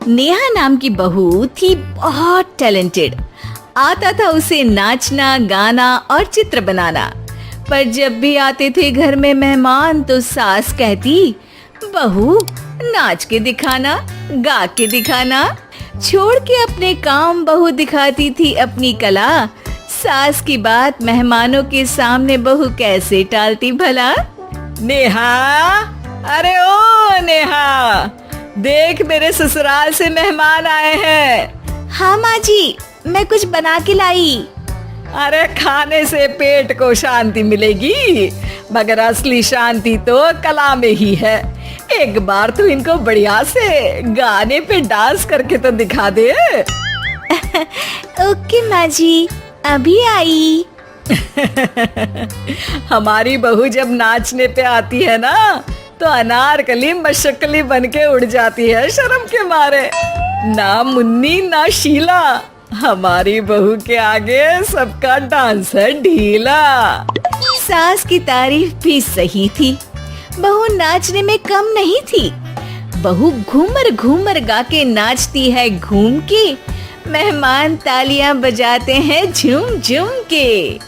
नेहा नाम की बहू थी बहुत टैलेंटेड। आता था उसे नाचना, गाना और चित्र बनाना। पर जब भी आते थे घर में मेहमान तो सास कहती, बहू नाच के दिखाना, गा के दिखाना। छोड़ के अपने काम बहू दिखाती थी अपनी कला। सास की बात मेहमानों के सामने बहू कैसे टालती भला। नेहा, अरे ओ नेहा, देख मेरे ससुराल से मेहमान आए हैं। हाँ माँ जी, मैं कुछ बना के लाई। अरे खाने से पेट को शांति मिलेगी, मगर असली शांति तो कला में ही है। एक बार तू इनको बढ़िया से गाने पे डांस करके तो दिखा दे। ओके माँ जी, अभी आई। हमारी बहू जब नाचने पे आती है ना तो अनारकली मशक्कली बन के उड़ जाती है शर्म के मारे। ना मुन्नी ना शीला, हमारी बहू के आगे सबका डांस है ढीला। सास की तारीफ भी सही थी। बहू नाचने में कम नहीं थी। बहू घूमर घूमर गा के नाचती है घूम के। मेहमान तालियां बजाते हैं झूम झूम के।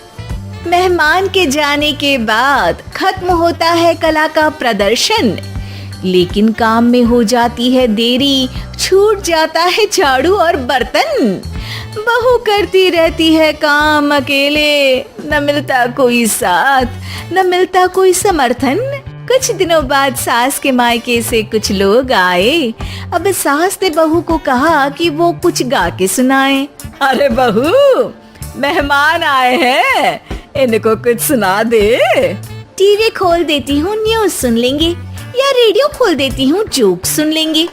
मेहमान के जाने के बाद खत्म होता है कला का प्रदर्शन। लेकिन काम में हो जाती है देरी, छूट जाता है झाड़ू और बर्तन। बहू करती रहती है काम अकेले, न मिलता कोई साथ, न मिलता कोई समर्थन। कुछ दिनों बाद सास के मायके से कुछ लोग आए। अब सास ने बहू को कहा कि वो कुछ गा के सुनाए। अरे बहू, मेहमान आए हैं, इनको कुछ सुना दे। टीवी खोल देती हूँ, न्यूज सुन लेंगे, या रेडियो खोल देती हूँ, जोक सुन लेंगे।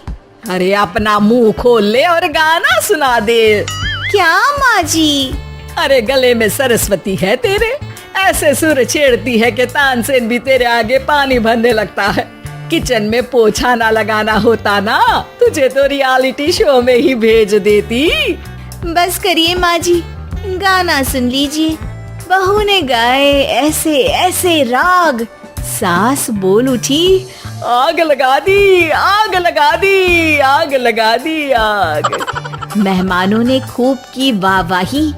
अरे अपना मुंह खोल ले और गाना सुना दे। क्या माँ जी? अरे गले में सरस्वती है तेरे, ऐसे सुर छेड़ती है कि तानसेन भी तेरे आगे पानी भरने लगता है। किचन में पोछा ना लगाना होता ना, तुझे तो रियलिटी शो में ही भेज देती। बस करिए माँ जी, गाना सुन लीजिए। बहू ने गाए ऐसे ऐसे राग। सास बोल उठी, आग लगा दी, आग लगा दी, आग लगा दी आग। मेहमानों ने खूब की वाहवाही,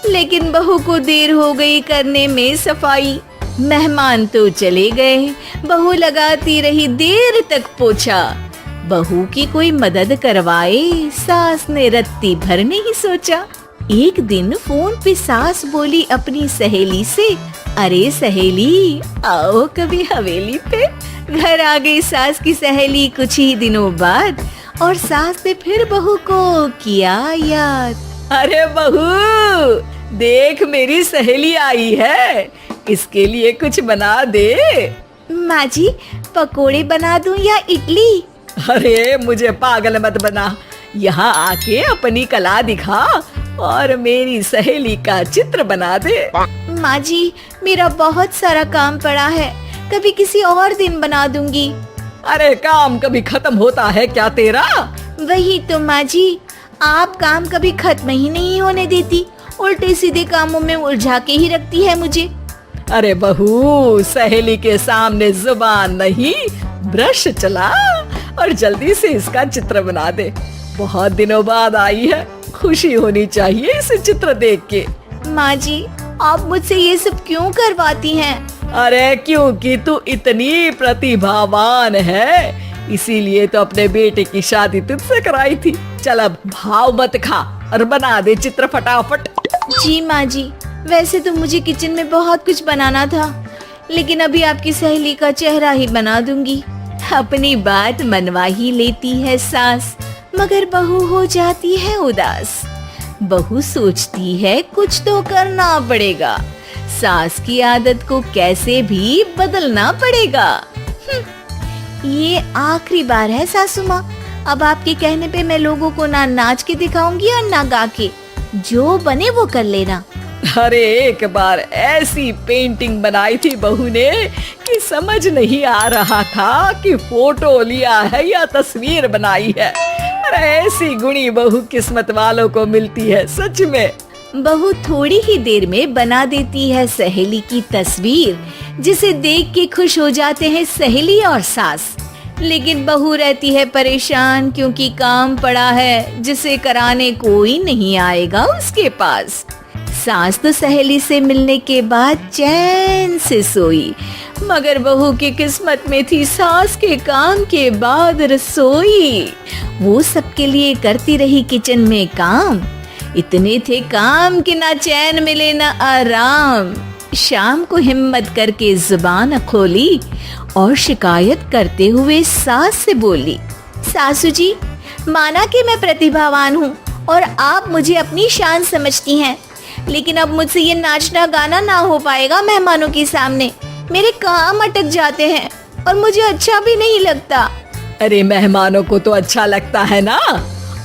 लेकिन बहू को देर हो गई करने में सफाई। मेहमान तो चले गए, बहू लगाती रही देर तक पोछा। बहू की कोई मदद करवाए, सास ने रत्ती भर नहीं सोचा। एक दिन फोन पे सास बोली अपनी सहेली से, अरे सहेली आओ कभी हवेली पे। घर आ गई सास की सहेली कुछ ही दिनों बाद, और सास ने फिर बहू को किया याद। अरे बहू, देख मेरी सहेली आई है, इसके लिए कुछ बना दे। माँ जी, पकोड़े बना दूं या इडली? अरे मुझे पागल मत बना, यहाँ आके अपनी कला दिखा और मेरी सहेली का चित्र बना दे। माँ जी, मेरा बहुत सारा काम पड़ा है, कभी किसी और दिन बना दूंगी। अरे काम कभी खत्म होता है क्या तेरा? वही तो माँ जी, आप काम कभी खत्म ही नहीं होने देती, उल्टे सीधे कामों में उलझा के ही रखती है मुझे। अरे बहू, सहेली के सामने जुबान नहीं, ब्रश चला और जल्दी से इसका चित्र बना दे। बहुत दिनों बाद आई है, खुशी होनी चाहिए इस चित्र देख के। माँ जी, आप मुझसे ये सब क्यों करवाती हैं? अरे क्योंकि तू इतनी प्रतिभावान है, इसीलिए तो अपने बेटे की शादी तुझसे कराई थी। चल अब भाव मत खा और बना दे चित्र फटाफट। जी माँ जी, वैसे तो मुझे किचन में बहुत कुछ बनाना था, लेकिन अभी आपकी सहेली का चेहरा ही बना दूंगी। अपनी बात मनवा ही लेती है सास, मगर बहू हो जाती है उदास। बहू सोचती है कुछ तो करना पड़ेगा, सास की आदत को कैसे भी बदलना पड़ेगा। ये आखिरी बार है सासू माँ, अब आपके कहने पे मैं लोगों को ना नाच के दिखाऊंगी और ना गा के, जो बने वो कर लेना। अरे एक बार ऐसी पेंटिंग बनाई थी बहू ने कि समझ नहीं आ रहा था कि फोटो लिया है या तस्वीर बनाई है। अरे ऐसी गुणी बहू किस्मत वालों को मिलती है सच में। बहू थोड़ी ही देर में बना देती है सहेली की तस्वीर, जिसे देख के खुश हो जाते हैं सहेली और सास। लेकिन बहू रहती है परेशान क्योंकि काम पड़ा है जिसे कराने कोई नहीं आएगा उसके पास। सास तो सहेली से मिलने के बाद चैन से सोई, मगर बहू की किस्मत में थी सास के काम के बाद रसोई। वो सबके लिए करती रही किचन में काम, इतने थे काम कि ना चैन मिले ना आराम। शाम को हिम्मत करके जुबान खोली और शिकायत करते हुए सास से बोली, सासू जी, माना कि मैं प्रतिभावान हूँ और आप मुझे अपनी शान समझती हैं, लेकिन अब मुझसे ये नाचना गाना ना हो पाएगा मेहमानों के सामने। मेरे काम अटक जाते हैं और मुझे अच्छा भी नहीं लगता। अरे मेहमानों को तो अच्छा लगता है ना,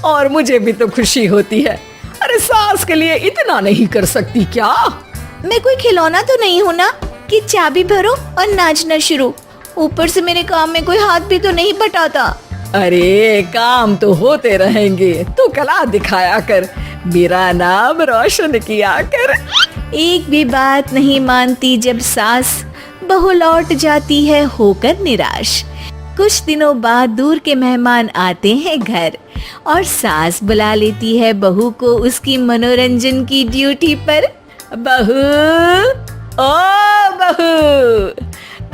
और मुझे भी तो खुशी होती है। अरे सास के लिए इतना नहीं कर सकती क्या? मैं कोई खिलौना तो नहीं हूँ ना कि चाबी भरो और नाचना शुरू। ऊपर से मेरे काम में कोई हाथ भी तो नहीं बटाता। अरे काम तो होते रहेंगे, तू कला दिखाया कर, मेरा नाम रोशन किया कर। एक भी बात नहीं मानती जब सास बहू लौट जाती है होकर निराश। कुछ दिनों बाद दूर के मेहमान आते हैं घर और सास बुला लेती है बहू को उसकी मनोरंजन की ड्यूटी पर। बहू, ओ बहू,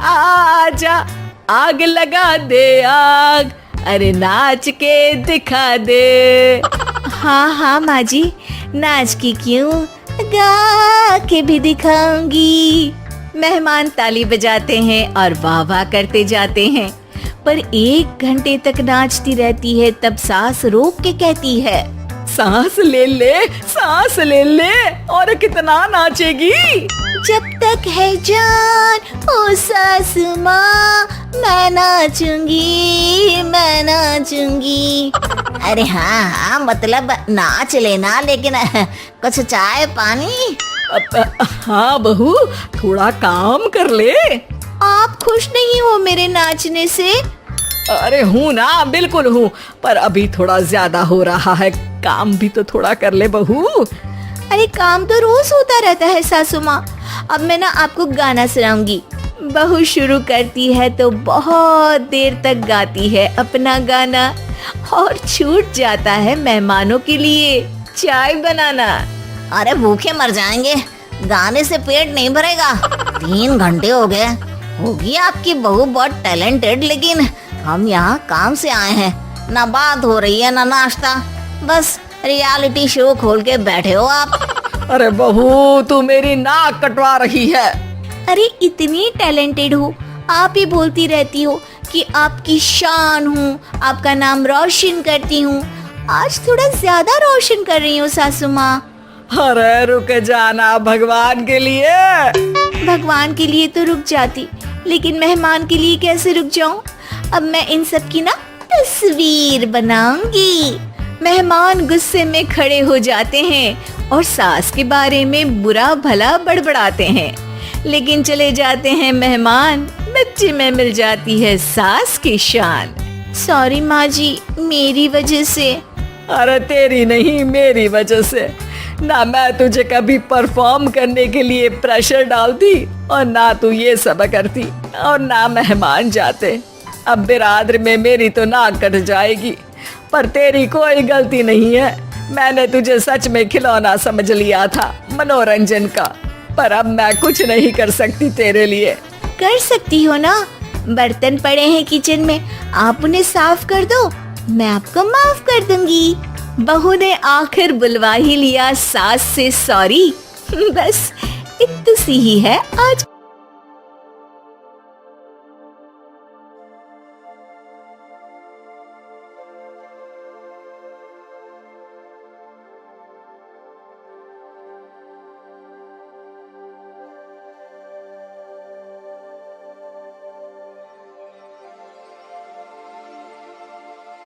आजा, आग लगा दे आग, अरे नाच के दिखा दे। हाँ हाँ माँ जी, नाच के क्यों, गा के भी दिखाऊंगी। मेहमान ताली बजाते हैं और वाह वाह करते जाते हैं, पर 1 घंटे तक नाचती रहती है। तब सास रोक के कहती है, सांस ले ले, सांस ले ले, और कितना नाचेगी? जब तक है जान ओ सासू माँ, मैं नाचूंगी, मैं नाचूंगी। अरे हाँ हाँ, मतलब नाच लेना, लेकिन कुछ चाय पानी। हाँ बहू, थोड़ा काम कर ले। आप खुश नहीं हो मेरे नाचने से? अरे हूँ ना, बिल्कुल हूँ, पर अभी थोड़ा ज्यादा हो रहा है, काम भी तो थोड़ा कर ले बहू। अरे काम तो रोज होता रहता है सासू माँ। अब मैं ना आपको गाना सुनाऊंगी। बहू शुरू करती है तो बहुत देर तक गाती है अपना गाना और छूट जाता है मेहमानों के लिए चाय बनाना। अरे भूखे मर जाएंगे, गाने से पेट नहीं भरेगा। 3 घंटे हो गए। होगी आपकी बहू बहुत टैलेंटेड, लेकिन हम यहाँ काम से आए हैं, ना बात हो रही है ना नाश्ता, बस रियलिटी शो खोल के बैठे हो आप। अरे बहू, तू मेरी नाक कटवा रही है। अरे इतनी टैलेंटेड हो, आप ही बोलती रहती हो कि आपकी शान हूँ, आपका नाम रोशन करती हूँ। आज थोड़ा ज्यादा रोशन कर रही हूँ सासू माँ। अरे रुक जाना भगवान के लिए। भगवान के लिए तो रुक जाती, लेकिन मेहमान के लिए कैसे रुक जाऊं? अब मैं इन सब की ना तस्वीर बनाऊंगी। मेहमान गुस्से में खड़े हो जाते हैं और सास के बारे में बुरा भला बड़बड़ाते हैं, लेकिन चले जाते हैं मेहमान। बच्चे में मिल जाती है सास की शान। सॉरी माँ जी, मेरी वजह से। अरे तेरी नहीं, मेरी वजह से। ना मैं तुझे कभी परफॉर्म करने के लिए प्रेशर डालती, और ना तू ये सब करती, और ना मेहमान जाते। अब बिरादरी में मेरी तो नाक कट जाएगी, पर तेरी कोई गलती नहीं है। मैंने तुझे सच में खिलौना समझ लिया था, मनोरंजन का, पर अब मैं कुछ नहीं कर सकती तेरे लिए। कर सकती हो ना, बर्तन पड़े हैं किचन में, आप उन्हें साफ कर दो, मैं आपको माफ कर दूंगी। बहू ने आखिर बुलवा ही लिया सास से सॉरी। बस इतनी सी ही है आज